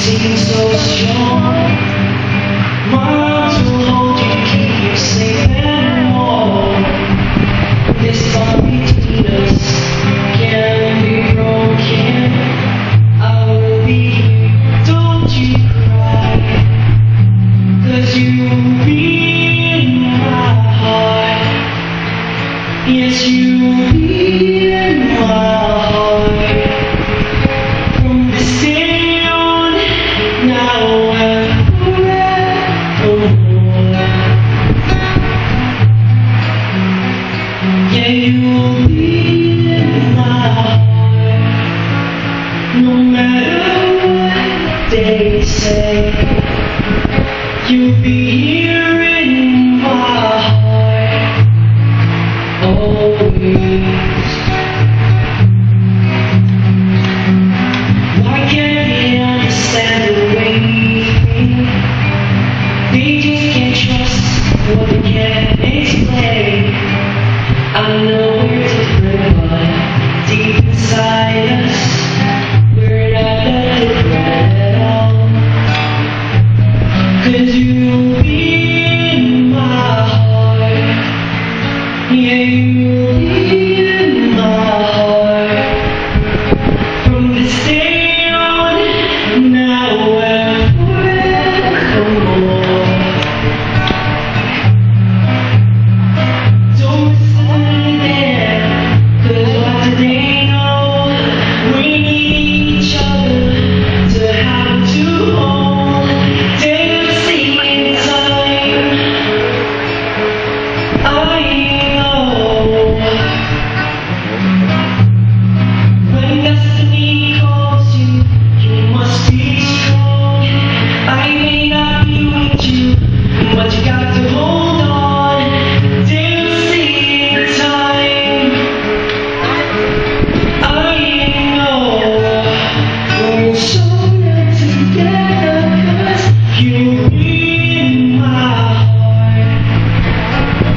seem so strong. My arms will hold you, keep you safe and warm. This bond between us can't be broken. I will be here, don't you cry, 'cause you'll be in my heart. Yes, you'll be in my heart. From this day on, now and forevermore. Yeah, you'll be in my heart. No matter what they say, you'll be here in my heart. Always. Why can't they understand the way we think? They just can't trust what they can't explain. I know we're different, but deep inside us, we're not that different at all. 'Cause you'll be in my heart. Yeah, you'll be in my heart. From this day on, now and forevermore. Don't listen to them, 'cause what do they know? We need each other to have to hold. They'll see in time. I know when destiny calls you, you must be strong. I may not be with you, but you got to hold on. They'll see in time. I know we'll shoulder together, 'cause you'll be in my heart.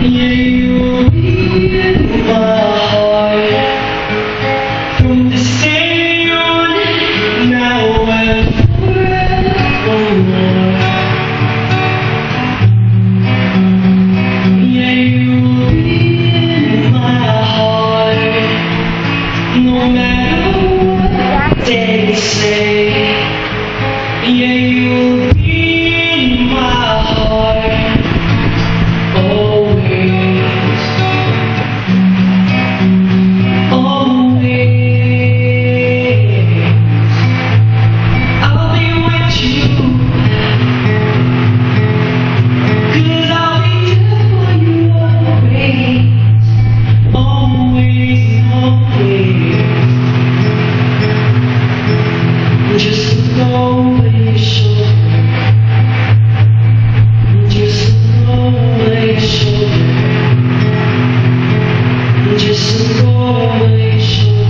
Yeah, you'll be in my heart. From this day on, now and forevermore. Yeah, you'll be in my heart. No matter what they say. Yeah, you'll be in my heart. Always. Always. I'll be with you, 'cause I'll be there for you always. Always, always. Just know when you show. Just know when you show. Just know when you show.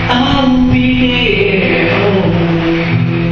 I'll be here always.